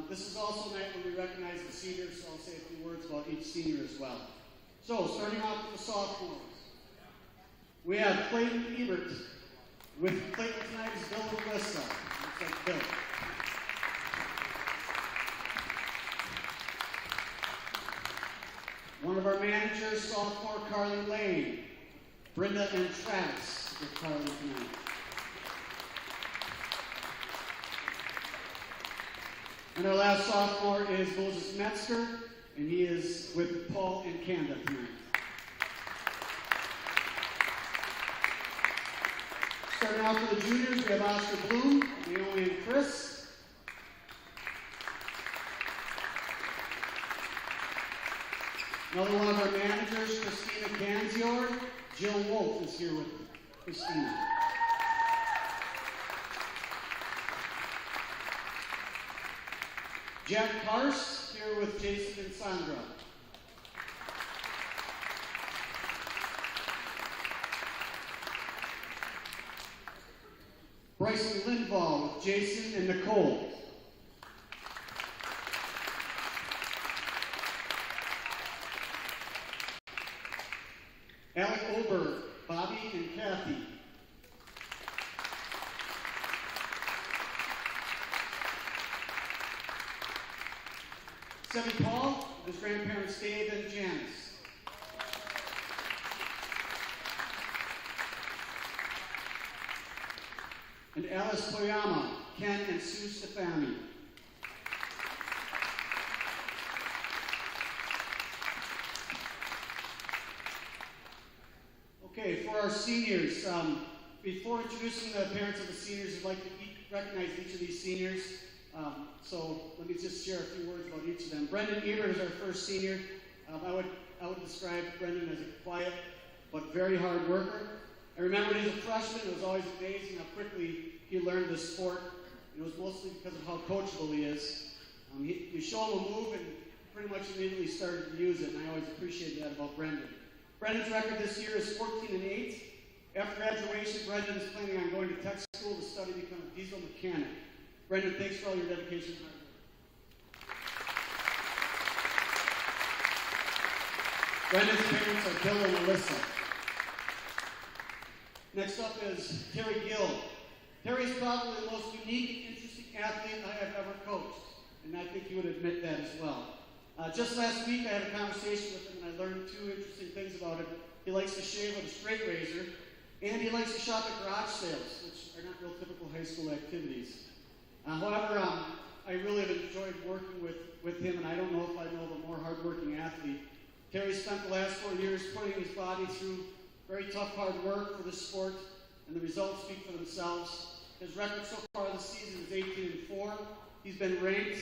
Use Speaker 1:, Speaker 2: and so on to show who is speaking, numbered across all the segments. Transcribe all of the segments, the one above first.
Speaker 1: This is also a night when we recognize the seniors, so I'll say a few words about each senior as well. So, starting off with the sophomores. We have Clayton Ebert. With Clayton tonight is Bill Melissa. Looks like Bill. One of our managers, sophomore Carly Lane. Brenda and Travis with Carly tonight. And our last sophomore is Moses Metzger, and he is with Paul and Canada tonight. Starting off with the juniors, we have Oscar Bloom, Naomi and Chris. Another one of our managers, Christina Ganzior. Jill Wolf is here with Christina. Jack Karst here with Jason and Sandra. Bryson Lindvall with Jason and Nicole. Alec Oberg, Bobby and Kathy. Sebby Paul, with his grandparents Dave and Janice. And Alice Toyama, Ken and Sue Stefani. Okay, for our seniors, before introducing the parents of the seniors, I'd like to recognize each of these seniors. So let me just share a few words about each of them. Brendan Ebert is our first senior. I would describe Brendan as a quiet but very hard worker. I remember when he was a freshman, it was always amazing how quickly he learned this sport. It was mostly because of how coachable he is. You show him a move and pretty much immediately started to use it, and I always appreciate that about Brendan. Brendan's record this year is 14-8. After graduation, Brendan is planning on going to tech school to study to become a diesel mechanic. Brendan, thanks for all your dedication. Brendan's parents are Bill and Melissa. Next up is Terry Gill. Terry is probably the most unique and interesting athlete I have ever coached, and I think he would admit that as well. Just last week, I had a conversation with him, and I learned two interesting things about him. He likes to shave with a straight razor, and he likes to shop at garage sales, which are not real typical high school activities. However, I really have enjoyed working with him, and I don't know if I know the more hardworking athlete. Terry spent the last 4 years putting his body through very tough, hard work for this sport, and the results speak for themselves. His record so far this season is 18-4. He's been ranked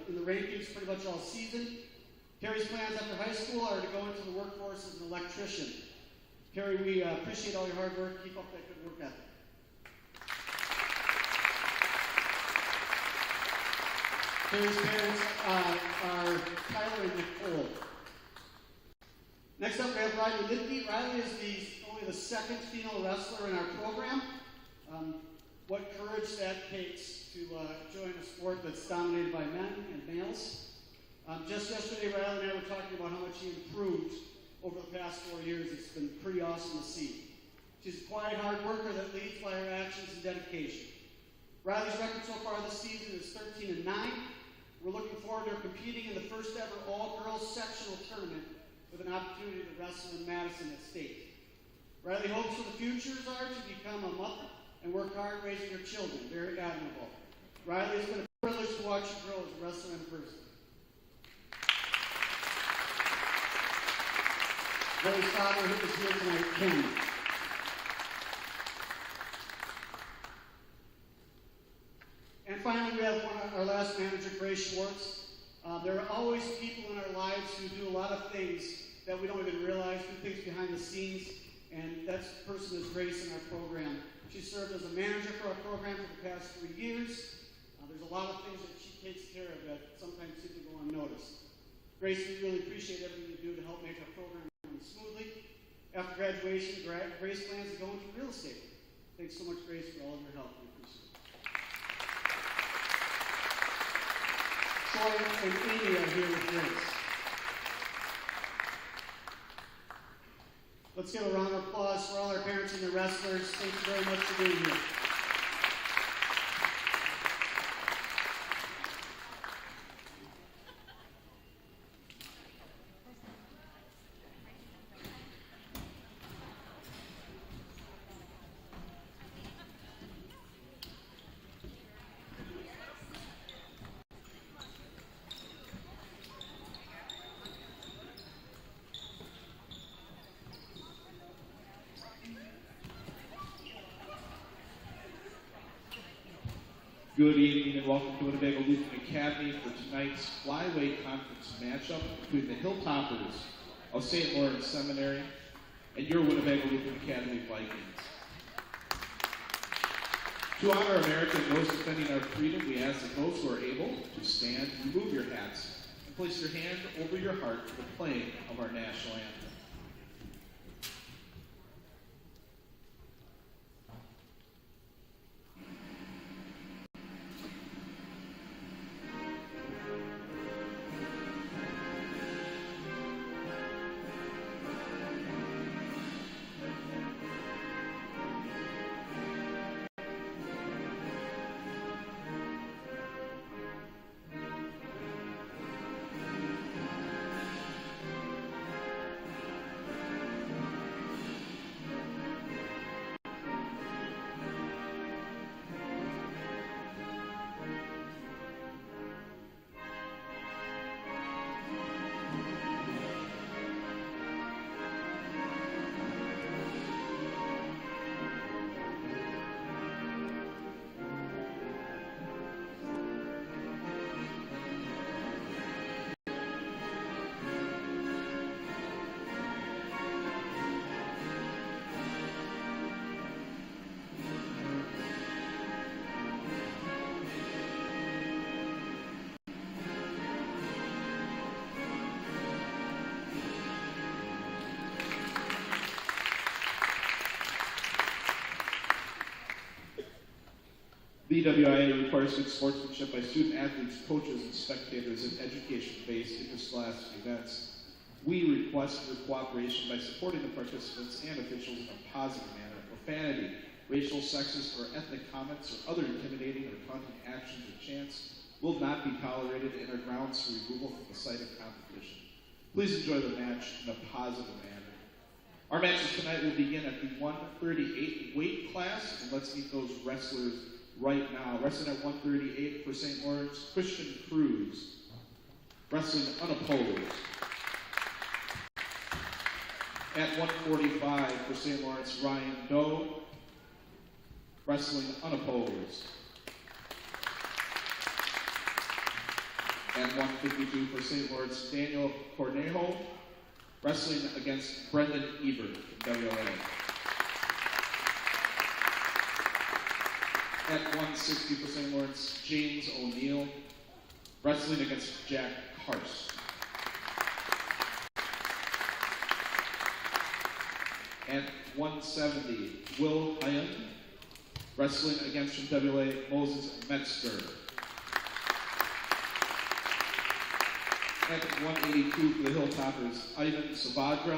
Speaker 1: in the rankings pretty much all season. Terry's plans after high school are to go into the workforce as an electrician. Terry, we appreciate all your hard work. Keep up that good work ethic. Terry's parents are Tyler and Nicole. Next up, we have Riley Lippy. Riley is only the second female wrestler in our program. What courage that takes to join a sport that's dominated by men and males. Just yesterday, Riley and I were talking about how much he improved over the past 4 years. It's been pretty awesome to see. She's a quiet, hard worker that leads by her actions and dedication. Riley's record so far this season is 13-9. We're looking forward to her competing in the first ever all-girls sectional tournament with an opportunity to wrestle in Madison at state. Riley hopes for the futures are to become a mother and work hard raising her children. Very admirable. Riley, it's been a privilege to watch you grow as a wrestler in person. Riley's father is here tonight, Ken. And finally, we have our last manager, Grace Schwartz. There are always people in our lives who do a lot of things that we don't even realize, do things behind the scenes, and that person is Grace in our program. She served as a manager for our program for the past 3 years. There's a lot of things that she takes care of that sometimes seem to go unnoticed. Grace, we really appreciate everything you do to help make our program run smoothly. After graduation, Grace plans to go into real estate. Thanks so much, Grace, for all of your help. We appreciate it. Troy and Amy are here with Grace. Let's give a round of applause for all our parents and the wrestlers. Thank you very much for being here.
Speaker 2: Good evening and welcome to Winnebago Lutheran Academy for tonight's Flyway Conference matchup between the Hilltoppers of St. Lawrence Seminary and your Winnebago Lutheran Academy Vikings. To honor America and those defending our freedom, we ask that those who are able to stand, remove your hats, and place your hand over your heart for the playing of our national anthem. The WIA requires good sportsmanship by student athletes, coaches, and spectators in education-based interscholastic events. We request your cooperation by supporting the participants and officials in a positive manner. Profanity, racial, sexist, or ethnic comments, or other intimidating or taunting actions or chants will not be tolerated and are grounds for removal from the site of competition. Please enjoy the match in a positive manner. Our matches tonight will begin at the 138 weight class, and let's meet those wrestlers right now. Wrestling at 138 for St. Lawrence, Christian Cruz. Wrestling unopposed. At 145 for St. Lawrence, Ryan Doe. Wrestling unopposed. At 152 for St. Lawrence, Daniel Cornejo. Wrestling against Brendan Ebert, WLA. At 160 for St. Lawrence, James O'Neill, wrestling against Jack Karst. At 170, Will Hyan, wrestling against from WA, Moses Metzger. At 182 for the Hilltoppers, Ivan Savadra,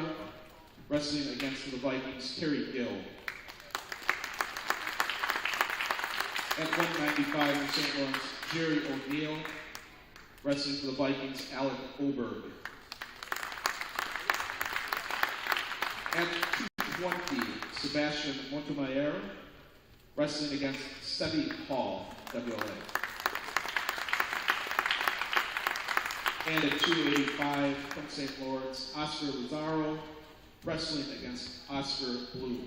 Speaker 2: wrestling against the Vikings, Terry Gill. At 195 for St. Lawrence, Jerry O'Neill, wrestling for the Vikings, Alec Oberg. At 220, Sebastian Montemayor, wrestling against Sebi Hall, WLA. And at 285 from St. Lawrence, Oscar Lazaro, wrestling against Oscar Blue.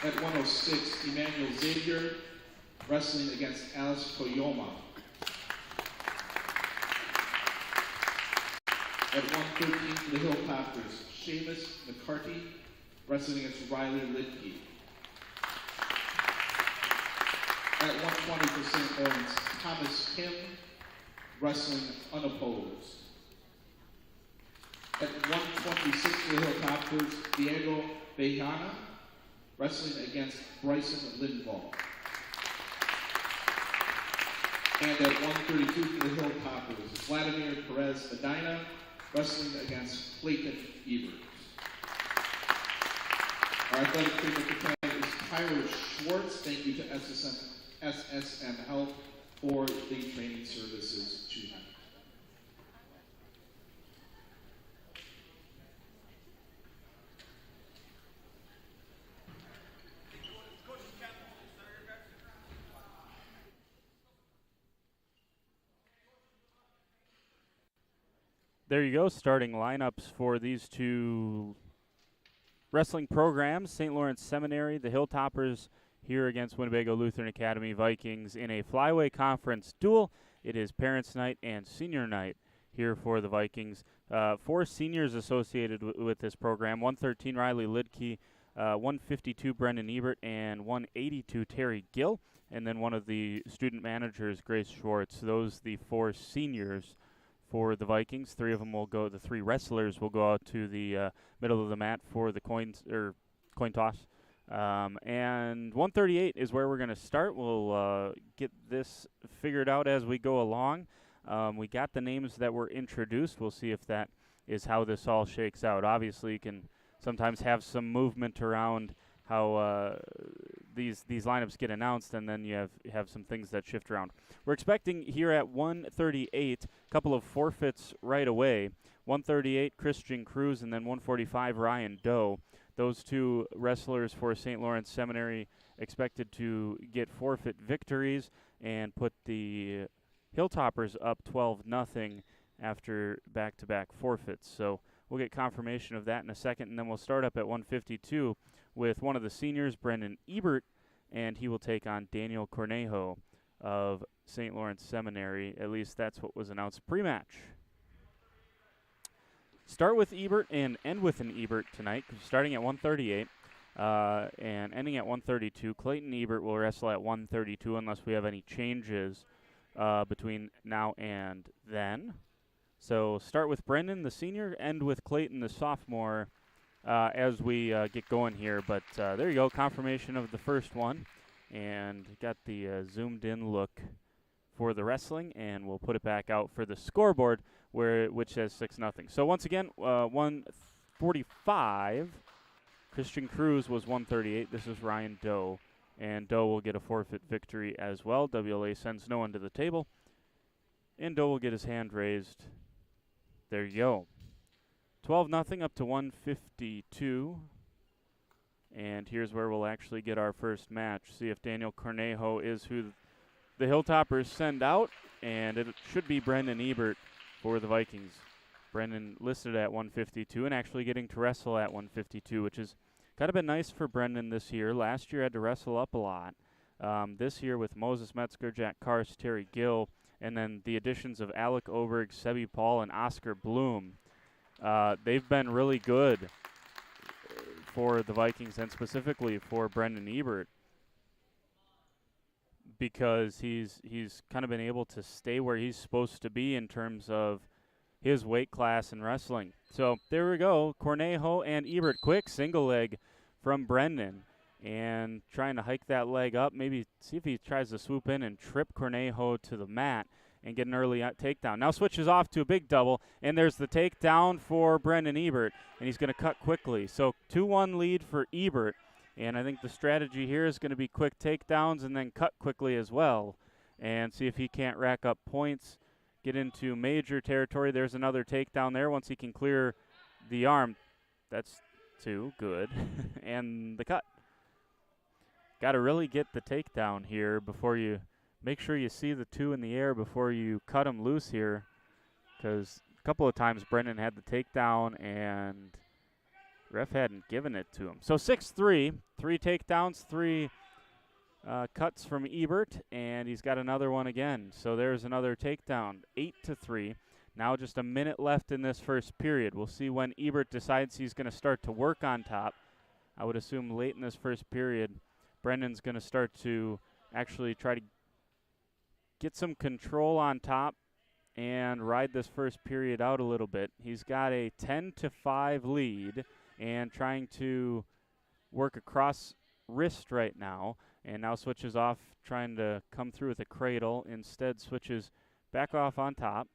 Speaker 2: At 106, Emmanuel Xavier, wrestling against Alice Koyoma. At 113 for the Hilltoppers, Seamus McCarty, wrestling against Riley Lidke. At 120 for St. Lawrence, Thomas Kim, wrestling unopposed. At 126 for the Hilltoppers, Diego Bejana, wrestling against Bryson Lindvall. And at 132 for the Hilltoppers, Vladimir Perez Medina wrestling against Clayton Ebert. Our athletic trainer for tonight is Tyler Schwartz. Thank you to SSM Health for the training services tonight.
Speaker 3: There you go, starting lineups for these two wrestling programs. St. Lawrence Seminary, the Hilltoppers here against Winnebago Lutheran Academy Vikings in a Flyway Conference duel. It is Parents' Night and Senior Night here for the Vikings. 4 seniors associated with this program, 113 Riley Lidke, 152 Brendan Ebert, and 182 Terry Gill, and then one of the student managers, Grace Schwartz. Those the 4 seniors for the Vikings. 3 of them will go, the 3 wrestlers will go out to the middle of the mat for the coin toss. And 138 is where we're going to start. We'll get this figured out as we go along. We got the names that were introduced. We'll see if that is how this all shakes out. Obviously, you can sometimes have some movement around how these lineups get announced, and then you have some things that shift around. We're expecting here at 138 a couple of forfeits right away. 138 Christian Cruz, and then 145 Ryan Doe. Those 2 wrestlers for St. Lawrence Seminary expected to get forfeit victories and put the Hilltoppers up 12-0 after back-to-back forfeits. So we'll get confirmation of that in a second, and then we'll start up at 152 with one of the seniors, Brendan Ebert, and he will take on Daniel Cornejo of St. Lawrence Seminary. At least that's what was announced pre-match. Start with Ebert and end with an Ebert tonight, starting at 138 and ending at 132. Clayton Ebert will wrestle at 132 unless we have any changes between now and then. So start with Brendan, the senior, end with Clayton, the sophomore, as we get going here. But there you go, confirmation of the first one. And got the zoomed-in look for the wrestling, and we'll put it back out for the scoreboard, which says 6-0. So once again, 145. Christian Cruz was 138. This is Ryan Doe, and Doe will get a forfeit victory as well. WLA sends no one to the table, and Doe will get his hand raised. There you go. 12-0 up to 152. And here's where we'll actually get our first match. See if Daniel Cornejo is who the Hilltoppers send out. And it should be Brendan Ebert for the Vikings. Brendan listed at 152 and actually getting to wrestle at 152, which has kind of been nice for Brendan this year. Last year had to wrestle up a lot. This year with Moses Metzger, Jack Karst, Terry Gill, and then the additions of Alec Oberg, Sebi Paul, and Oscar Bloom. They've been really good for the Vikings, and specifically for Brendan Ebert, because he's kind of been able to stay where he's supposed to be in terms of his weight class in wrestling. So there we go, Cornejo and Ebert. Quick single leg from Brendan, and trying to hike that leg up, maybe see if he tries to swoop in and trip Cornejo to the mat and get an early takedown. Now switches off to a big double, and there's the takedown for Brendan Ebert, and he's going to cut quickly. So 2-1 lead for Ebert, and I think the strategy here is going to be quick takedowns and then cut quickly as well, and see if he can't rack up points, get into major territory. There's another takedown there once he can clear the arm. That's 2, good, and the cut. Got to really get the takedown here before you make sure you see the 2 in the air before you cut him loose here, because a couple of times Brendan had the takedown and ref hadn't given it to him. So 6-3, 3 takedowns, 3 cuts from Ebert, and he's got another one again. So there's another takedown, 8-3. Now just a minute left in this first period. We'll see when Ebert decides he's going to start to work on top. I would assume late in this first period, Brendan's going to start to actually try to get some control on top and ride this first period out a little bit. He's got a 10-5 lead and trying to work across wrist right now. and now switches off, trying to come through with a cradle. Instead switches back off on top.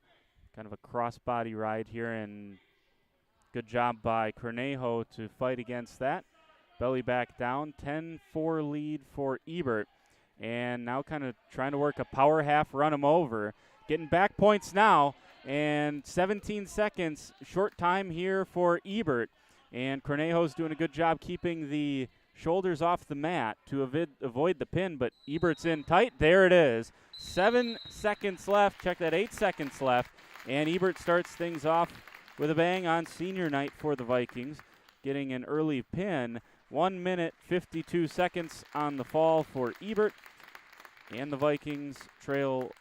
Speaker 3: Kind of a crossbody ride here, and good job by Cornejo to fight against that. Belly back down, 10-4 lead for Ebert. And now kind of trying to work a power half, run him over. Getting back points now, and 17 seconds, short time here for Ebert. And Cornejo's doing a good job keeping the shoulders off the mat to avoid the pin, but Ebert's in tight. There it is. 7 seconds left. Check that, 8 seconds left. And Ebert starts things off with a bang on senior night for the Vikings, getting an early pin. 1 minute, 52 seconds on the fall for Ebert. And the Vikings trail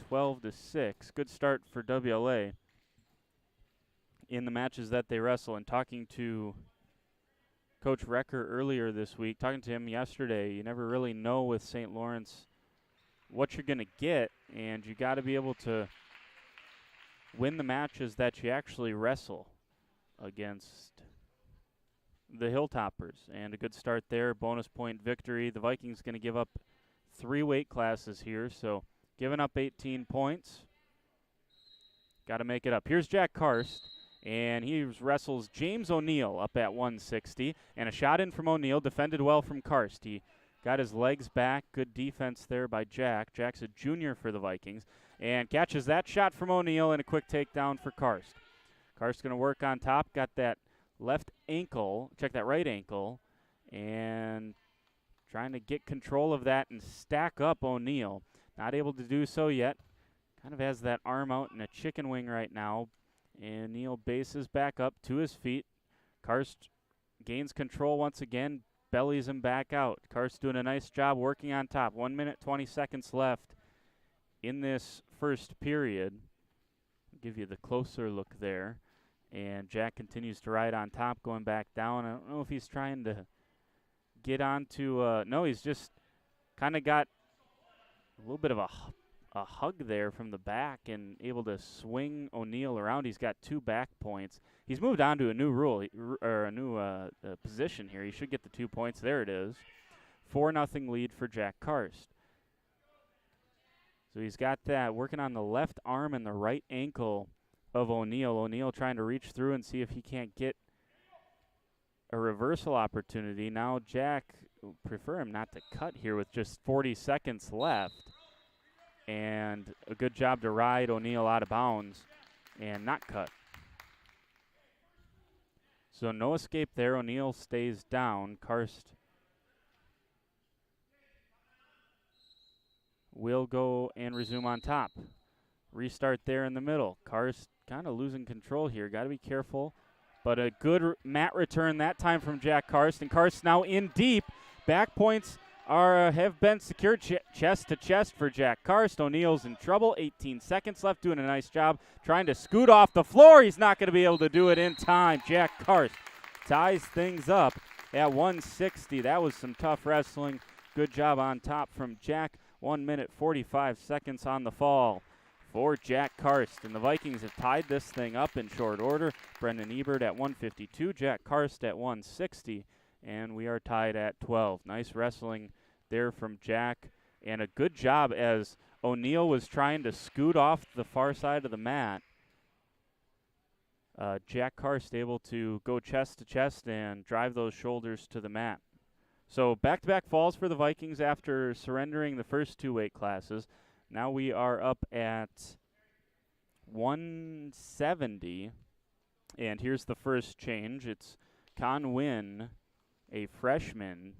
Speaker 3: 12-6. Good start for WLA in the matches that they wrestle. And talking to Coach Recker earlier this week, talking to him yesterday, you never really know with St. Lawrence what you're going to get, and you got to be able to win the matches that you actually wrestle against the Hilltoppers. And a good start there, bonus point victory. The Vikings going to give up 3 weight classes here, so giving up 18 points. Got to make it up. Here's Jack Karst, and he wrestles James O'Neill up at 160, and a shot in from O'Neill, defended well from Karst. He got his legs back. Good defense there by Jack. Jack's a junior for the Vikings, and catches that shot from O'Neill, and a quick takedown for Karst. Karst going to work on top, got that left ankle, check that right ankle, and trying to get control of that and stack up O'Neill. Not able to do so yet. Kind of has that arm out in a chicken wing right now. And Neal bases back up to his feet. Karst gains control once again, bellies him back out. Karst doing a nice job working on top. 1 minute, 20 seconds left in this first period. I'll give you the closer look there. And Jack continues to ride on top, going back down. I don't know if he's trying to get onto, no, he's just kind of got a little bit of a hug there from the back and able to swing O'Neill around. He's got 2 back points. He's moved on to a new rule, or a new position here. He should get the 2 points. There it is. 4-0 lead for Jack Karst. So he's got that, working on the left arm and the right ankle of O'Neill. O'Neill trying to reach through and see if he can't get a reversal opportunity. Now Jack, prefer him not to cut here with just 40 seconds left. And a good job to ride O'Neill out of bounds and not cut. So no escape there. O'Neill stays down. Karst will go and resume on top. Restart there in the middle. Karst kind of losing control here. Got to be careful. But a good mat return that time from Jack Karst. And Karst now in deep. Back points have been secured chest to chest for Jack Karst. O'Neill's in trouble. 18 seconds left, doing a nice job trying to scoot off the floor. He's not going to be able to do it in time. Jack Karst ties things up at 160. That was some tough wrestling. Good job on top from Jack. 1 minute, 45 seconds on the fall for Jack Karst. And the Vikings have tied this thing up in short order. Brendan Ebert at 152, Jack Karst at 160. And we are tied at 12. Nice wrestling there from Jack. And a good job as O'Neill was trying to scoot off the far side of the mat. Jack Karst able to go chest to chest and drive those shoulders to the mat. So back-to-back falls for the Vikings after surrendering the first 2 weight classes. Now we are up at 170. And here's the first change. It's Con Wynn, a freshman.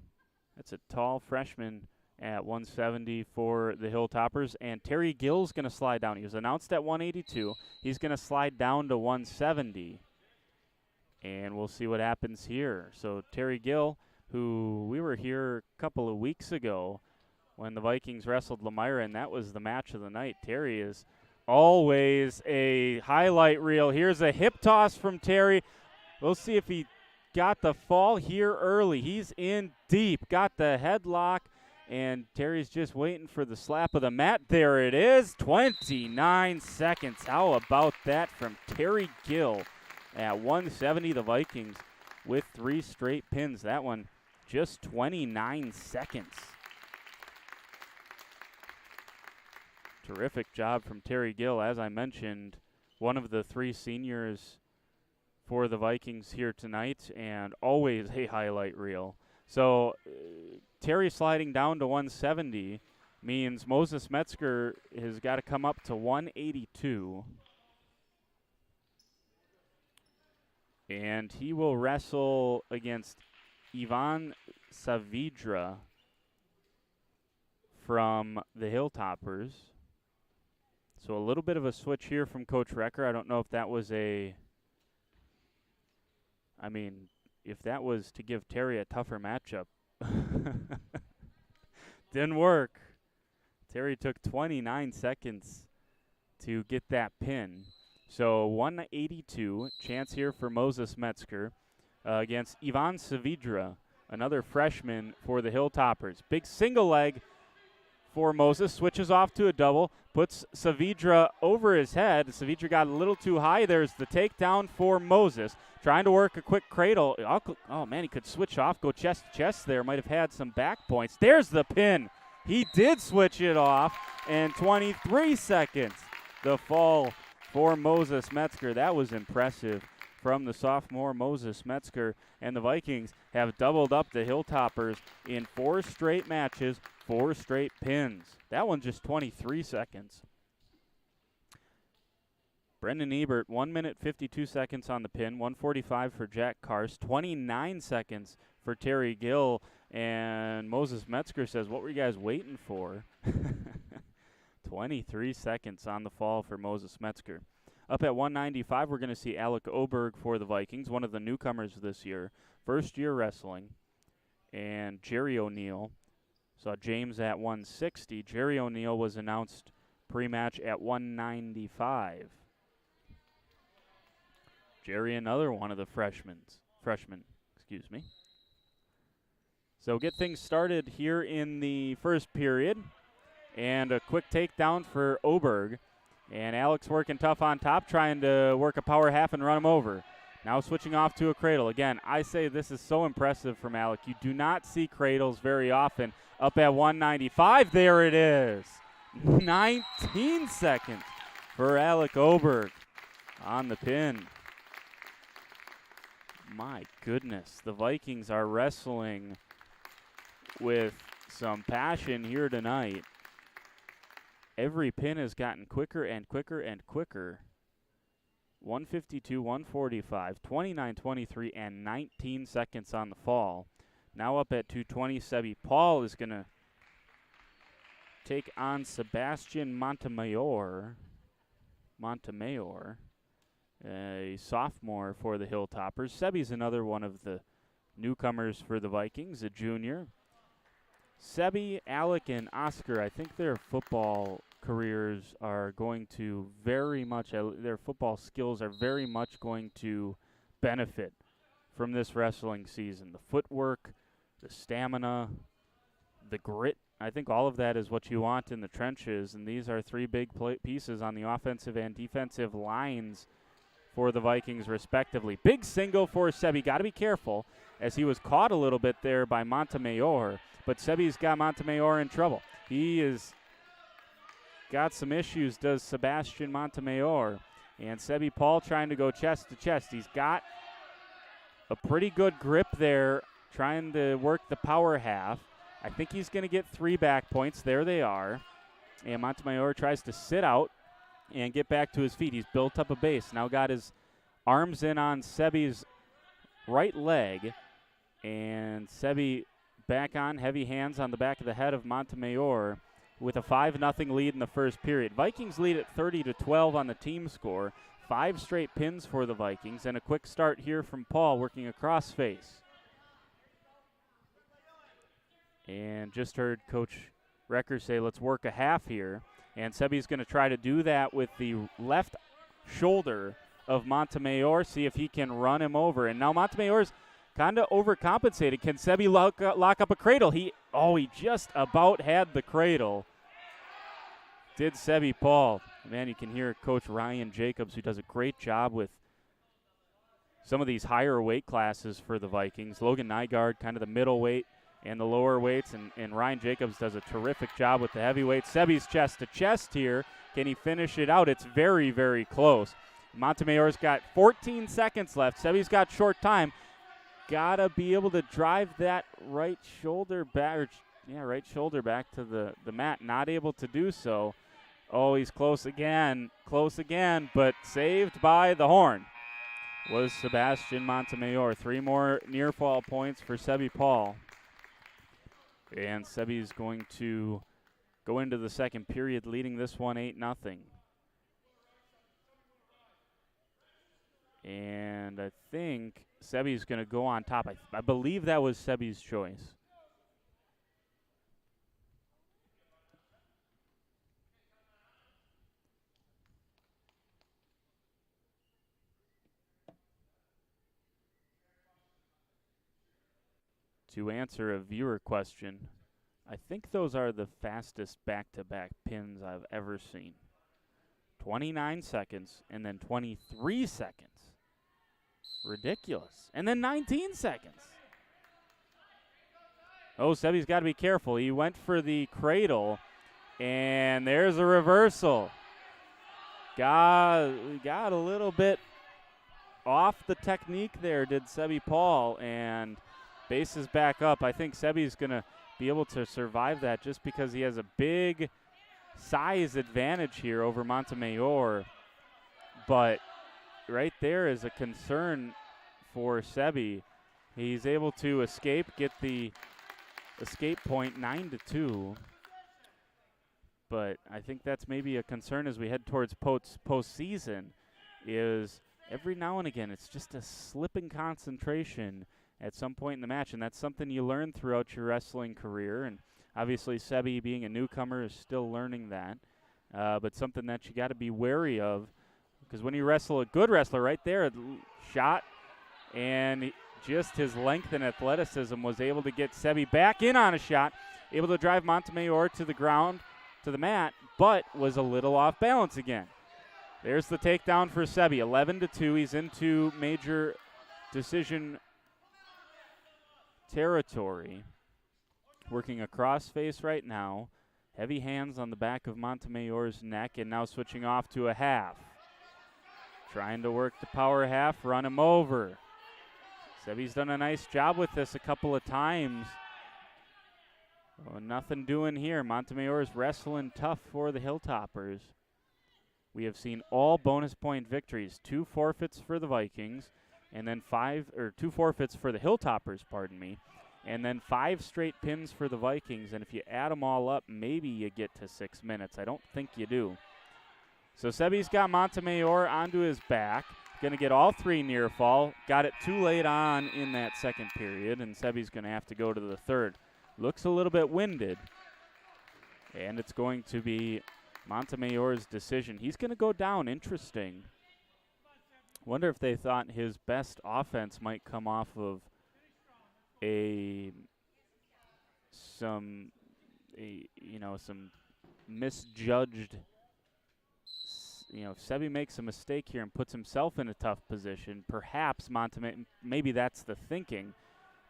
Speaker 3: That's a tall freshman at 170 for the Hilltoppers. And Terry Gill's going to slide down. He was announced at 182. He's going to slide down to 170. And we'll see what happens here. So Terry Gill, who we were here a couple of weeks ago when the Vikings wrestled Lemira, and that was the match of the night. Terry is always a highlight reel. Here's a hip toss from Terry. We'll see if he got the fall here early. He's in deep, got the headlock, and Terry's just waiting for the slap of the mat. There it is, 29 seconds. How about that from Terry Gill at 170? The Vikings with 3 straight pins. That one just 29 seconds. Terrific job from Terry Gill. As I mentioned, one of the 3 seniors for the Vikings here tonight, and always a highlight reel. So Terry sliding down to 170 means Moses Metzger has got to come up to 182. And he will wrestle against Ivan Savidra from the Hilltoppers. So a little bit of a switch here from Coach Recker. I don't know if that was if that was to give Terry a tougher matchup. Didn't work. Terry took 29 seconds to get that pin. So 182, chance here for Moses Metzger against Ivan Savidra, another freshman for the Hilltoppers. Big single leg for Moses, switches off to a double, puts Savidra over his head. Savidra got a little too high. There's the takedown for Moses. Trying to work a quick cradle. Oh, man, he could switch off, go chest to chest there. Might have had some back points. There's the pin. He did switch it off, and 23 seconds. The fall for Moses Metzger. That was impressive from the sophomore Moses Metzger. And the Vikings have doubled up the Hilltoppers in 4 straight matches, 4 straight pins. That one just 23 seconds. Brendan Ebert, 1 minute 52 seconds on the pin, 1:45 for Jack Karst, 29 seconds for Terry Gill. And Moses Metzger says, what were you guys waiting for? 23 seconds on the fall for Moses Metzger. Up at 195, we're going to see Alec Oberg for the Vikings, one of the newcomers this year. First year wrestling. And Jerry O'Neill. Saw James at 160. Jerry O'Neill was announced pre-match at 195. Jerry, another one of the freshmen. So get things started here in the first period. And a quick takedown for Oberg. And Alex working tough on top, trying to work a power half and run him over. Now switching off to a cradle. Again, I say this is so impressive from Alec. You do not see cradles very often. Up at 195, there it is. 19 seconds for Alec Oberg on the pin. My goodness, the Vikings are wrestling with some passion here tonight. Every pin has gotten quicker and quicker and quicker. 152, 145, 29, 23, and 19 seconds on the fall. Now up at 220, Sebi Paul is going to take on Sebastian Montemayor, a sophomore for the Hilltoppers. Sebi's another one of the newcomers for the Vikings, a junior. Sebi, Alec, and Oscar, I think their football careers are going to very much, their football skills are very much going to benefit from this wrestling season. The footwork, the stamina, the grit, I think all of that is what you want in the trenches, and these are 3 big pieces on the offensive and defensive lines for the Vikings respectively. Big single for Sebi. Got to be careful as he was caught a little bit there by Montemayor, but Sebi's got Montemayor in trouble. He is got some issues, does Sebastian Montemayor. And Sebi Paul trying to go chest to chest. He's got a pretty good grip there, trying to work the power half. I think he's going to get 3 back points. There they are. And Montemayor tries to sit out and get back to his feet. He's built up a base. Now got his arms in on Sebi's right leg. And Sebi back on, heavy hands on the back of the head of Montemayor with a 5-0 lead in the first period. Vikings lead at 30-12 on the team score. 5 straight pins for the Vikings, and a quick start here from Paul working a crossface. And just heard Coach Recker say, let's work a half here. And Sebi's going to try to do that with the left shoulder of Montemayor, see if he can run him over. And now Montemayor's kind of overcompensated. Can Sebi lock up a cradle? He just about had the cradle. Did Sebi Paul. Man, you can hear Coach Ryan Jacobs, who does a great job with some of these higher weight classes for the Vikings. Logan Nygaard, kind of the middleweight and the lower weights, and Ryan Jacobs does a terrific job with the heavyweights. Seby's chest to chest here. Can he finish it out? It's very, very close. Montemayor's got 14 seconds left. Seby's got short time. Gotta be able to drive that right shoulder back, right shoulder back to the mat. Not able to do so. Oh, he's close again, but saved by the horn was Sebastian Montemayor. 3 more near fall points for Seby Paul. And Seby's going to go into the second period leading this one 8-0. And I think Seby's going to go on top. I believe that was Seby's choice. To answer a viewer question, I think those are the fastest back-to-back pins I've ever seen. 29 seconds and then 23 seconds. Ridiculous. And then 19 seconds. Oh, Seby's got to be careful. He went for the cradle, and there's a reversal. Got a little bit off the technique there, did Seby Paul, and base is back up. I think Seby's going to be able to survive that just because he has a big size advantage here over Montemayor. But right there is a concern for Seby. He's able to escape, get the escape point 9-2. But I think that's maybe a concern as we head towards postseason, is every now and again it's just a slip in concentration at some point in the match, and that's something you learn throughout your wrestling career. And obviously Seby, being a newcomer, is still learning that, but something that you got to be wary of, because when you wrestle a good wrestler, right there, shot, and just his length and athleticism was able to get Seby back in on a shot, able to drive Montemayor to the ground, to the mat, but was a little off balance again. There's the takedown for Seby, 11-2. He's into major decision territory. Working a crossface right now. Heavy hands on the back of Montemayor's neck, and now switching off to a half. Trying to work the power half, run him over. Seby's done a nice job with this a couple of times. Oh, nothing doing here. Montemayor is wrestling tough for the Hilltoppers. We have seen all bonus point victories. 2 forfeits for the Vikings, and then 2 forfeits for the Hilltoppers, pardon me, and then 5 straight pins for the Vikings. And if you add them all up, maybe you get to 6 minutes. I don't think you do. So Seby's got Montemayor onto his back. Going to get all 3 near fall. Got it too late on in that second period, and Seby's going to have to go to the third. Looks a little bit winded, and it's going to be Montemayor's decision. He's going to go down. Interesting. Wonder if they thought his best offense might come off of some misjudged. If Seby makes a mistake here and puts himself in a tough position, perhaps maybe that's the thinking,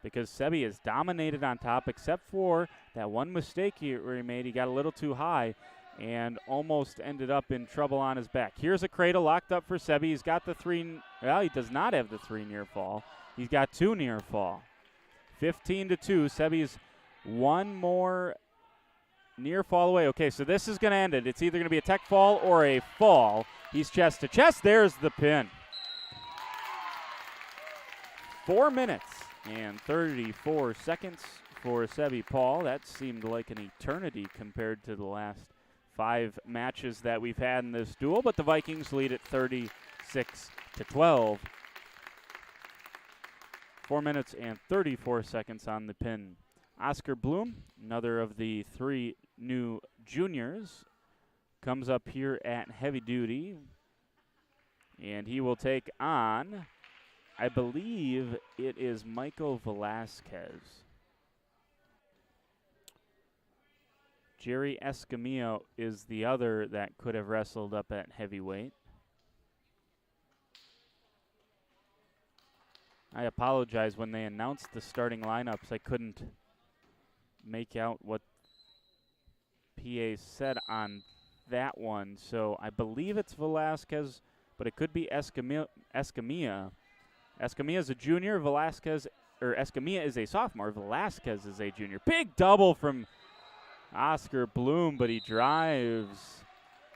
Speaker 3: because Seby is dominated on top, except for that one mistake he made. He got a little too high and almost ended up in trouble on his back. Here's a cradle locked up for Seby. He's got the 3. Well, he does not have the 3 near fall. He's got 2 near fall. 15-2. Seby's 1 more near fall away. Okay, so this is going to end it. It's either going to be a tech fall or a fall. He's chest to chest. There's the pin. 4 minutes and 34 seconds for Seby Paul. That seemed like an eternity compared to the last 5 matches that we've had in this duel, but the Vikings lead at 36-12. 4 minutes and 34 seconds on the pin. Oscar Bloom, another of the 3 new juniors, comes up here at heavy duty, and he will take on, I believe it is Michael Velasquez. Jerry Escamillo is the other that could have wrestled up at heavyweight. I apologize, when they announced the starting lineups, I couldn't make out what PA said on that one. So I believe it's Velasquez, but it could be Escamilla. Escamilla is a junior. Escamilla is a sophomore. Velasquez is a junior. Big double from Oscar Bloom, but he drives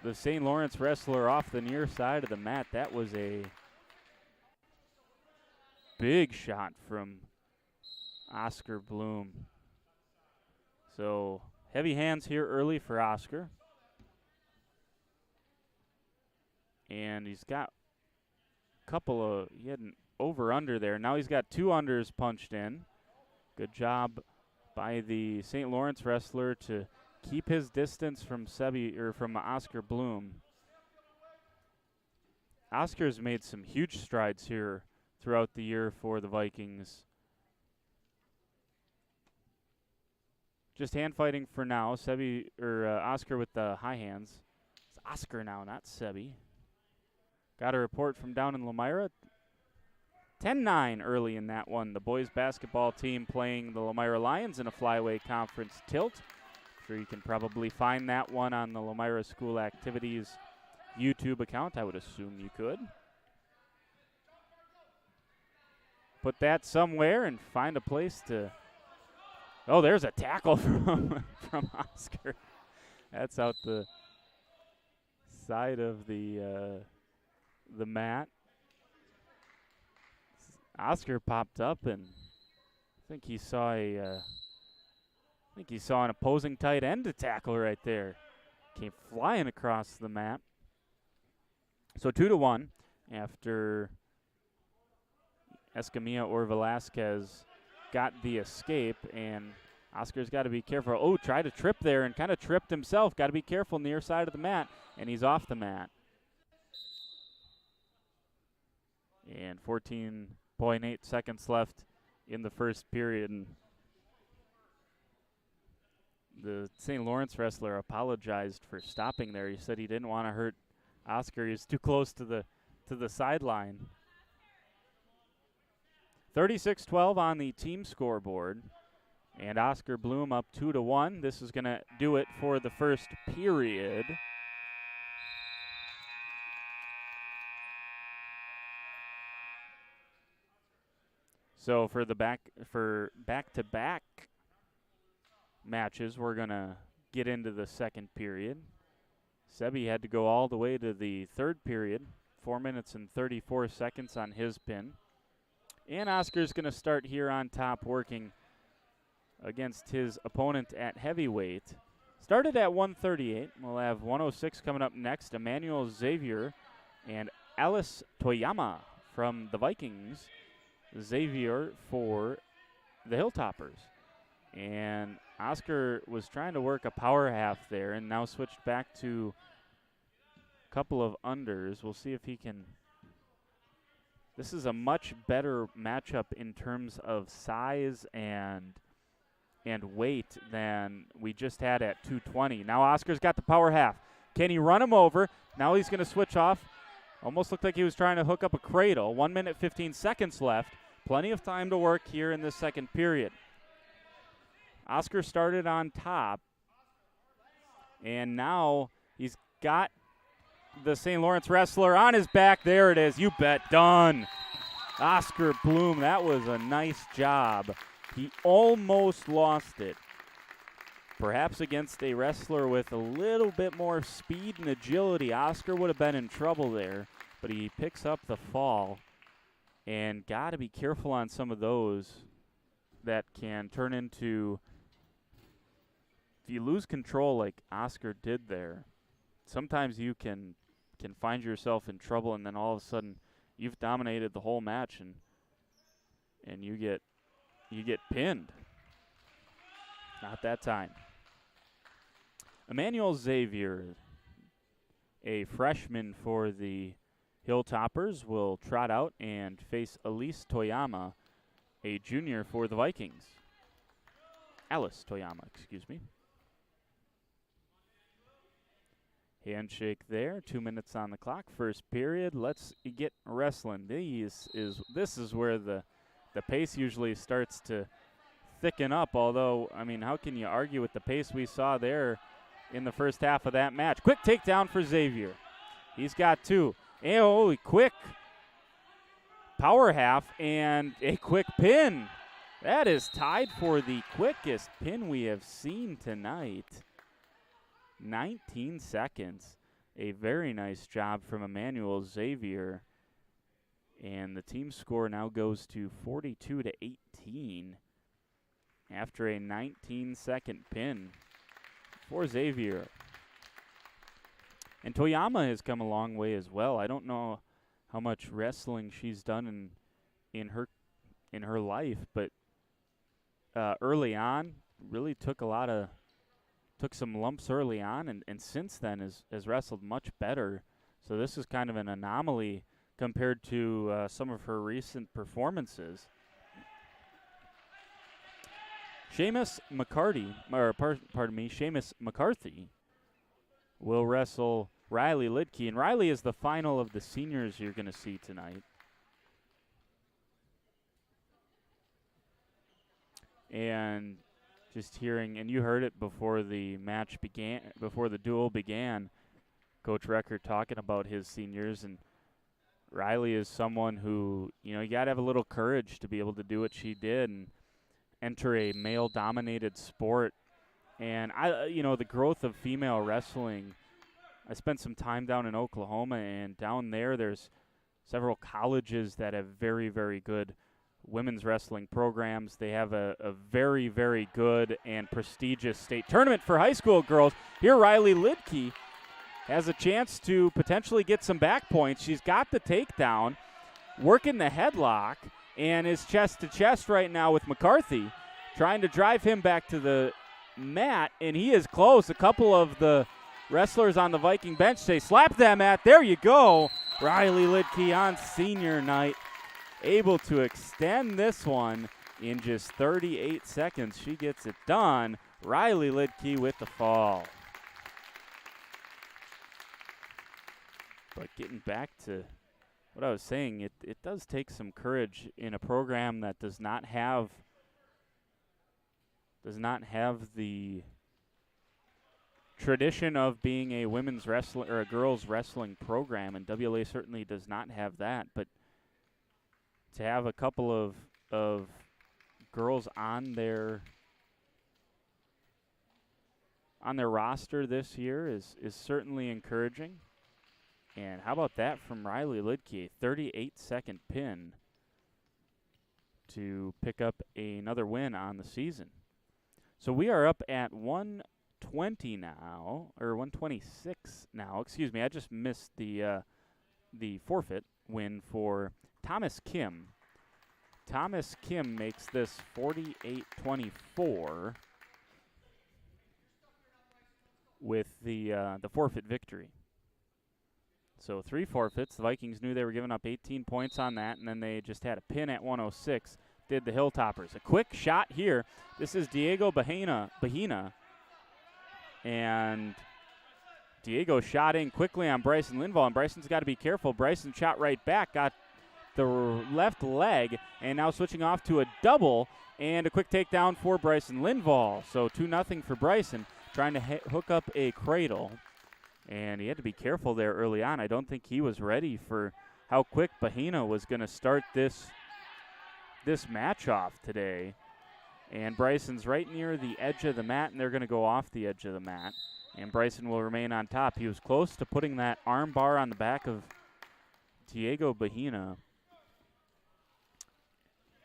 Speaker 3: the St. Lawrence wrestler off the near side of the mat. That was a big shot from Oscar Bloom. So heavy hands here early for Oscar. And he's got a couple of, he had an over-under there. Now he's got 2 unders punched in. Good job by the St. Lawrence wrestler to keep his distance from from Oscar Bloom. Oscar's made some huge strides here throughout the year for the Vikings. Just hand fighting for now. Oscar with the high hands. It's Oscar now, not Sebi. Got a report from down in Lamira. 10-9 early in that one. The boys basketball team playing the Lamira Lions in a Flyway Conference tilt. Sure you can probably find that one on the Lamira School Activities YouTube account. I would assume you could. Put that somewhere and find a place to... Oh, there's a tackle from Oscar. That's out the side of the mat. Oscar popped up, and I think he saw an opposing tight end to tackle right there. Came flying across the mat. So 2-1 after Escamilla or Velasquez got the escape, and Oscar's got to be careful. Oh, tried to trip there and kind of tripped himself. Got to be careful near side of the mat, and he's off the mat. And 14.8 seconds left in the first period. And the St. Lawrence wrestler apologized for stopping there. He said he didn't want to hurt Oscar. He was too close to the sideline. 36-12 on the team scoreboard. And Oscar Bloom up 2-1. This is going to do it for the first period. So for back-to-back matches, we're going to get into the second period. Sebi had to go all the way to the third period, 4 minutes and 34 seconds on his pin. And Oscar's going to start here on top, working against his opponent at heavyweight. Started at 138. We'll have 106 coming up next. Emmanuel Xavier and Alice Toyama from the Vikings. Xavier for the Hilltoppers. And Oscar was trying to work a power half there and now switched back to a couple of unders. We'll see if he can. This is a much better matchup in terms of size and weight than we just had at 220. Now Oscar's got the power half. Can he run him over? Now he's going to switch off. Almost looked like he was trying to hook up a cradle. 1 minute, 15 seconds left. Plenty of time to work here in this second period. Oscar started on top, and now he's got the St. Lawrence wrestler on his back. There it is. You bet. Done. Oscar Bloom, that was a nice job. He almost lost it. Perhaps against a wrestler with a little bit more speed and agility, Oscar would have been in trouble there, but he picks up the fall. And got to be careful on some of those that can turn into, if you lose control like Oscar did there, sometimes you can find yourself in trouble, and then all of a sudden you've dominated the whole match and you get pinned. Not that time. Emmanuel Xavier, a freshman for the Hilltoppers, will trot out and face Alice Toyama, a junior for the Vikings. Alice Toyama, excuse me. Handshake there, 2 minutes on the clock, first period. Let's get wrestling. This is where the pace usually starts to sticking up, although, I mean, how can you argue with the pace we saw there in the first half of that match? Quick takedown for Xavier. He's got 2. And quick power half and a quick pin. That is tied for the quickest pin we have seen tonight. 19 seconds. A very nice job from Emmanuel Xavier. And the team score now goes to 42-18 after a 19-second pin for Xavier. And Toyama has come a long way as well. I don't know how much wrestling she's done in her life, but early on really took some lumps early on, and since then has wrestled much better. So this is kind of an anomaly compared to some of her recent performances. Seamus McCarthy will wrestle Riley Lidke, and Riley is the final of the seniors you're going to see tonight. And just hearing, and you heard it before the match began, before the duel began, Coach Recker talking about his seniors, and Riley is someone who, you got to have a little courage to be able to do what she did and enter a male-dominated sport. And the growth of female wrestling, I spent some time down in Oklahoma, and down there's several colleges that have very, very good women's wrestling programs. They have a very, very good and prestigious state tournament for high school girls. Here, Riley Lidke has a chance to potentially get some back points. She's got the takedown, working the headlock, and is chest-to-chest right now with McCarthy, trying to drive him back to the mat, and he is close. A couple of the wrestlers on the Viking bench say, slap that mat. There you go. Riley Lidke on senior night, able to extend this one in just 38 seconds. She gets it done. Riley Lidke with the fall. But getting back to what I was saying, it does take some courage in a program that does not have the tradition of being a women's wrestling or a girls wrestling program, and WLA certainly does not have that. But to have a couple of girls on their roster this year is certainly encouraging. And how about that from Riley Lidke, a 38-second pin to pick up another win on the season. So we are up at 120 now, or 126 now. Excuse me, I just missed the forfeit win for Thomas Kim. Thomas Kim makes this 48-24 with the forfeit victory. So 3 forfeits. The Vikings knew they were giving up 18 points on that, and then they just had a pin at 106, did the Hilltoppers. A quick shot here. This is Diego Bahina. And Diego shot in quickly on Bryson Linval, and Bryson's got to be careful. Bryson shot right back, got the left leg, and now switching off to a double, and a quick takedown for Bryson Linval. So 2-0 for Bryson, trying to hook up a cradle. And he had to be careful there early on. I don't think he was ready for how quick Bahina was going to start this match off today. And Bryson's right near the edge of the mat, and they're going to go off the edge of the mat. And Bryson will remain on top. He was close to putting that arm bar on the back of Diego Bahina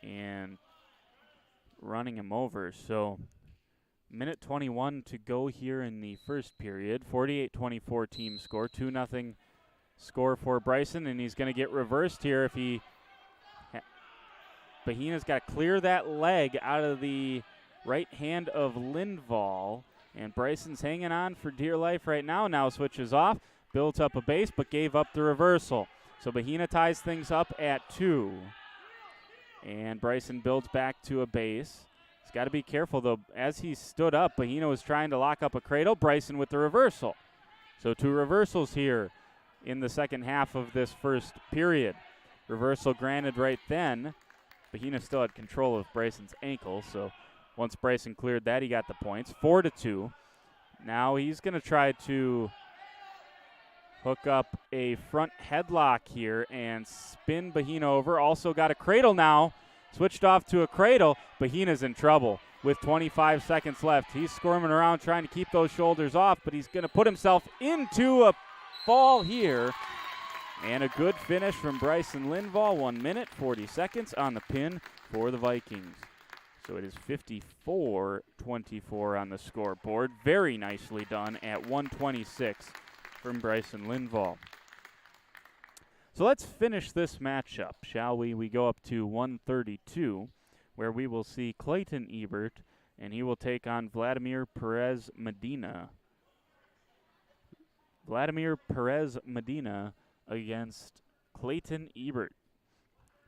Speaker 3: and running him over. So minute 21 to go here in the first period. 48-24 team score. 2-0 score for Bryson, and he's going to get reversed here if he Bahina's got to clear that leg out of the right hand of Linval, and Bryson's hanging on for dear life right now. Now switches off, built up a base, but gave up the reversal. So Bahina ties things up at 2, and Bryson builds back to a base. He's got to be careful, though. As he stood up, Bahina was trying to lock up a cradle. Bryson with the reversal. So 2 reversals here in the second half of this first period. Reversal granted right then. Bahina still had control of Bryson's ankle, so Once Bryson cleared that, he got the points, 4-2. Now he's going to try to hook up a front headlock here and spin Bahina over. Also got a cradle now. Switched off to a cradle. Bahina's in trouble with 25 seconds left. He's squirming around trying to keep those shoulders off, but he's going to put himself into a fall here. And a good finish from Bryson Linval. 1 minute, 40 seconds on the pin for the Vikings. So it is 54-24 on the scoreboard. Very nicely done at 126 from Bryson Linval. So let's finish this matchup, shall we? We go up to 132, where we will see Clayton Ebert, and he will take on Vladimir Perez Medina. Vladimir Perez Medina against Clayton Ebert.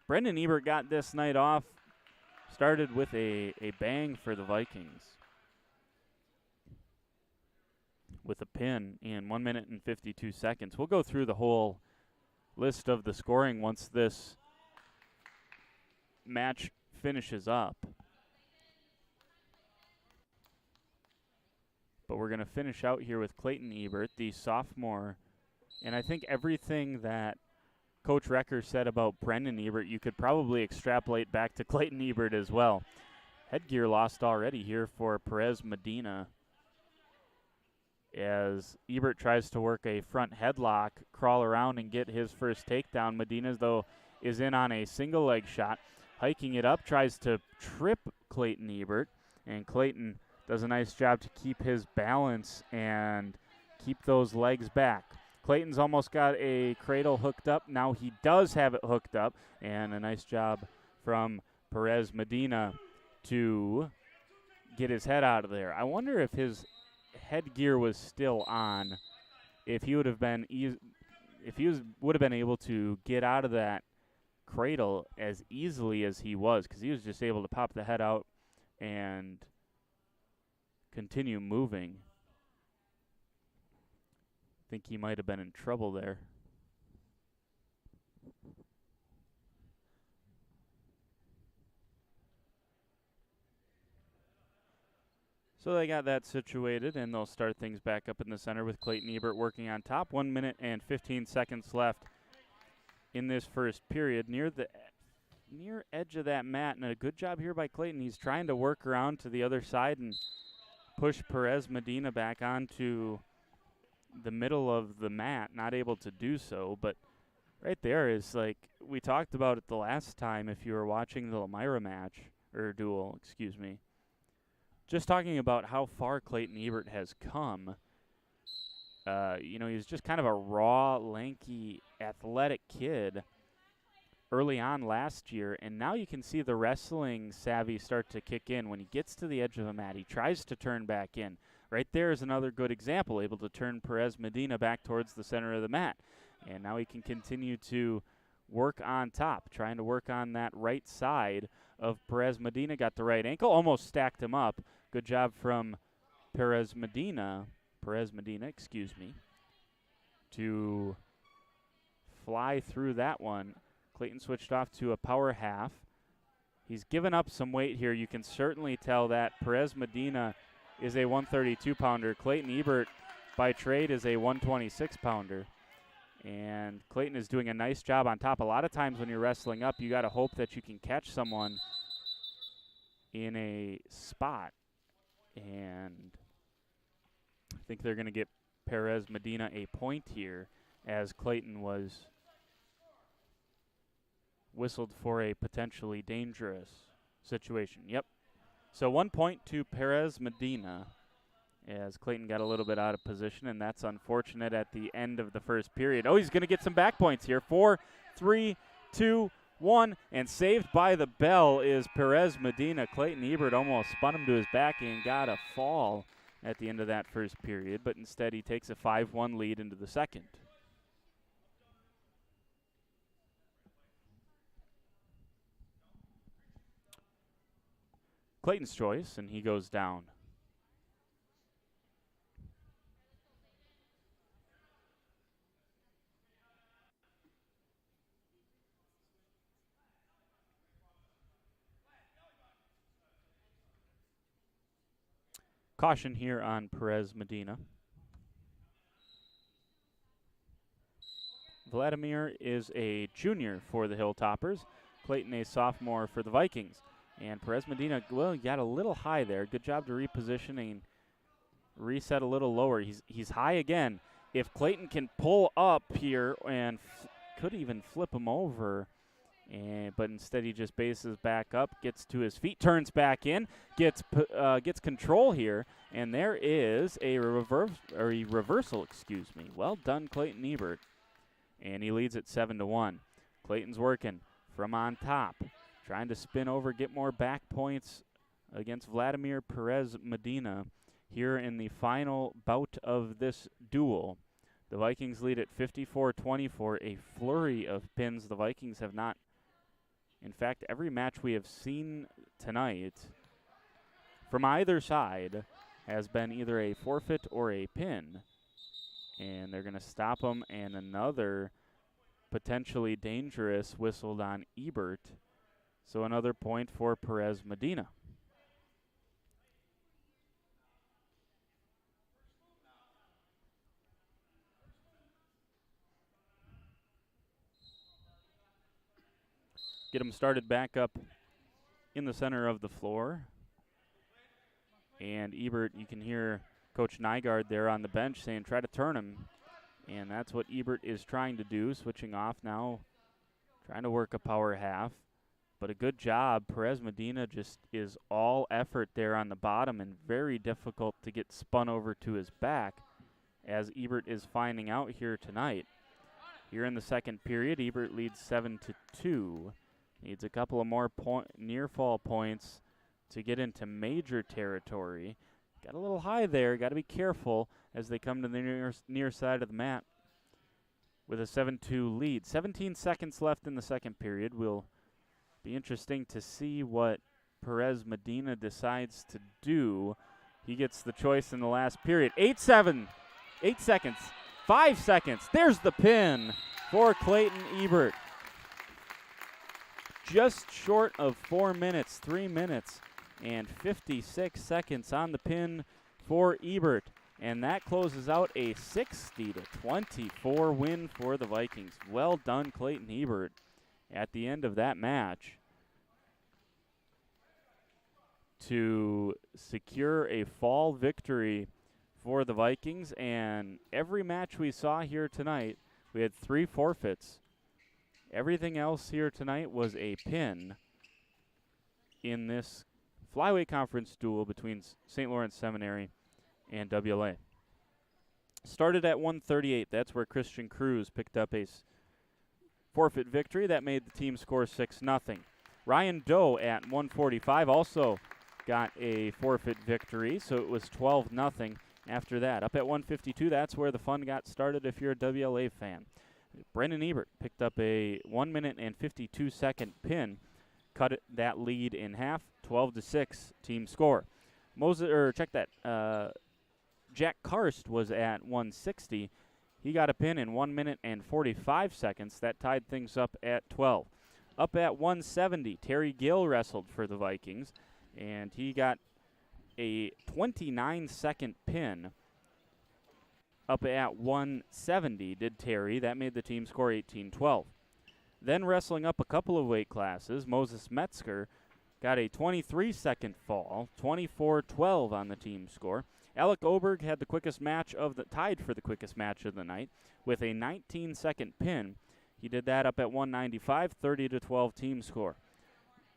Speaker 3: Brendan Ebert got this night off. Started with a bang for the Vikings with a pin in 1 minute and 52 seconds. We'll go through the whole list of the scoring once this match finishes up. But we're going to finish out here with Clayton Ebert, the sophomore. And I think everything that Coach Recker said about Brendan Ebert, you could probably extrapolate back to Clayton Ebert as well. Headgear lost already here for Perez Medina as Ebert tries to work a front headlock, crawl around and get his first takedown. Medina, though, is in on a single leg shot. Hiking it up, tries to trip Clayton Ebert, and Clayton does a nice job to keep his balance and keep those legs back. Clayton's almost got a cradle hooked up. Now he does have it hooked up, and a nice job from Perez Medina to get his head out of there. I wonder if his headgear was still on, if he would have been would have been able to get out of that cradle as easily as he was, because he was just able to pop the head out and continue moving. I think he might have been in trouble there. So they got that situated, and they'll start things back up in the center with Clayton Ebert working on top. 1 minute and 15 seconds left in this first period. Near edge of that mat, and a good job here by Clayton. He's trying to work around to the other side and push Perez Medina back onto the middle of the mat. Not able to do so, but right there is, like we talked about it the last time, if you were watching the Elmira match, or duel, excuse me. Just talking about how far Clayton Ebert has come. He's just kind of a raw, lanky, athletic kid early on last year, and now you can see the wrestling savvy start to kick in. When he gets to the edge of the mat, he tries to turn back in. Right there is another good example, able to turn Perez Medina back towards the center of the mat. And now he can continue to work on top, trying to work on that right side of Perez Medina. Got the right ankle, almost stacked him up. Good job from Perez Medina, to fly through that one. Clayton switched off to a power half. He's given up some weight here. You can certainly tell that Perez Medina is a 132-pounder. Clayton Ebert, by trade, is a 126-pounder. And Clayton is doing a nice job on top. A lot of times when you're wrestling up, you got to hope that you can catch someone in a spot. And I think they're going to get Perez Medina a point here, as Clayton was whistled for a potentially dangerous situation. Yep. So 1 point to Perez Medina, as Clayton got a little bit out of position, and that's unfortunate at the end of the first period. Oh, he's going to get some back points here. 4, 3, 2, 1, and saved by the bell is Perez Medina. Clayton Ebert almost spun him to his back and got a fall at the end of that first period, but instead he takes a 5-1 lead into the second. Clayton's choice, and he goes down. Caution here on Perez Medina. Vladimir is a junior for the Hilltoppers. Clayton a sophomore for the Vikings. And Perez Medina, well, got a little high there. Good job to reposition and reset a little lower. He's high again. If Clayton can pull up here and could even flip him over, but instead he just bases back up, gets to his feet, turns back in, gets control here, and there is a reversal. Well done, Clayton Ebert, and he leads at 7-1. Clayton's working from on top, trying to spin over, get more back points against Vladimir Perez Medina here in the final bout of this duel. The Vikings lead at 54-24, a flurry of pins. The Vikings have not, in fact, every match we have seen tonight from either side has been either a forfeit or a pin. And they're going to stop them, and another potentially dangerous whistled on Ebert. So another point for Perez Medina. Get them started back up in the center of the floor. And Ebert, you can hear Coach Nygaard there on the bench saying, try to turn him. And that's what Ebert is trying to do, switching off now, trying to work a power half. But a good job. Perez Medina just is all effort there on the bottom and very difficult to get spun over to his back, as Ebert is finding out here tonight. Here in the second period, Ebert leads 7-2. Needs a couple of more near fall points to get into major territory. Got a little high there. Got to be careful as they come to the near side of the mat with a 7-2 lead. 17 seconds left in the second period. Will be interesting to see what Perez Medina decides to do. He gets the choice in the last period. 8 seconds. 5 seconds. There's the pin for Clayton Ebert. Just short of 4 minutes, 3 minutes and 56 seconds on the pin for Ebert. And that closes out a 60-24 win for the Vikings. Well done, Clayton Ebert, at the end of that match to secure a fall victory for the Vikings. And every match we saw here tonight, we had 3 forfeits. Everything else here tonight was a pin in this Flyway Conference duel between St. Lawrence Seminary and WLA. Started at 138. That's where Christian Cruz picked up a forfeit victory. That made the team score 6-0. Ryan Doe at 145 also got a forfeit victory, so it was 12-0 after that. Up at 152, that's where the fun got started if you're a WLA fan. Brendan Ebert picked up a 1 minute and 52-second pin, cut that lead in half, 12-6 team score. Jack Karst was at 160. He got a pin in 1 minute and 45 seconds. That tied things up at 12. Up at 170, Terry Gill wrestled for the Vikings, and he got a 29-second pin. Up at 170 did Terry. That made the team score 18-12. Then wrestling up a couple of weight classes, Moses Metzger got a 23-second fall, 24-12 on the team score. Alec Oberg had the quickest match tied for the quickest match of the night with a 19-second pin. He did that up at 195, 30-12 team score.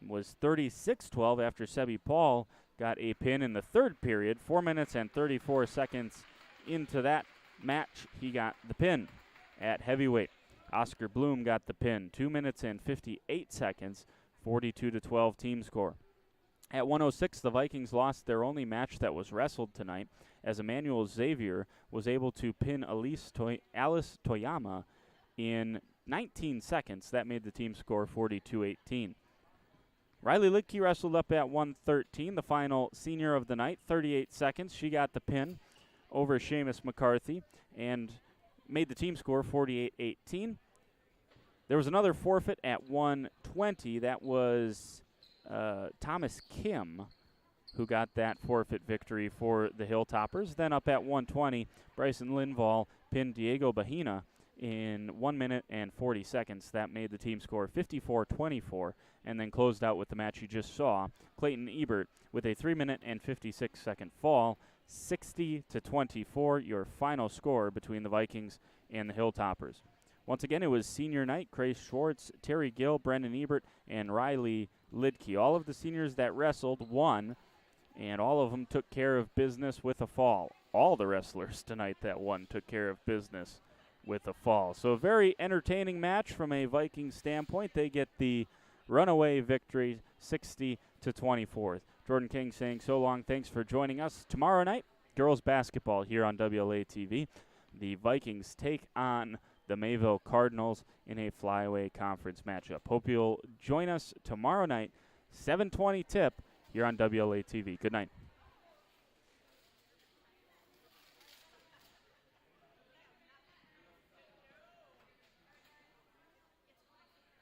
Speaker 3: It was 36-12 after Sebi Paul got a pin in the third period. 4 minutes and 34 seconds into that match, he got the pin at heavyweight. Oscar Bloom got the pin. 2 minutes and 58 seconds, 42-12 team score. At 106, the Vikings lost their only match that was wrestled tonight, as Emmanuel Xavier was able to pin Alice Toyama in 19 seconds. That made the team score 42-18. Riley Lidke wrestled up at 113, the final senior of the night, 38 seconds. She got the pin over Seamus McCarthy and made the team score 48-18. There was another forfeit at 120. That was Thomas Kim, who got that forfeit victory for the Hilltoppers. Then up at 120, Bryson Linval pinned Diego Bahina in 1 minute and 40 seconds. That made the team score 54-24, and then closed out with the match you just saw. Clayton Ebert with a 3 minute and 56 second fall, 60-24, your final score between the Vikings and the Hilltoppers. Once again, it was senior night. Grace Schwartz, Terry Gill, Brendan Ebert, and Riley Lidke. All of the seniors that wrestled won, and all of them took care of business with a fall. All the wrestlers tonight that won took care of business with a fall. So a very entertaining match from a Vikings standpoint. They get the runaway victory, 60-24. Jordan King saying so long. Thanks for joining us. Tomorrow night, girls basketball here on WLA-TV. The Vikings take on the Mayville Cardinals in a Flyway conference matchup. Hope you'll join us tomorrow night, 7:20 tip here on WLA-TV. Good night.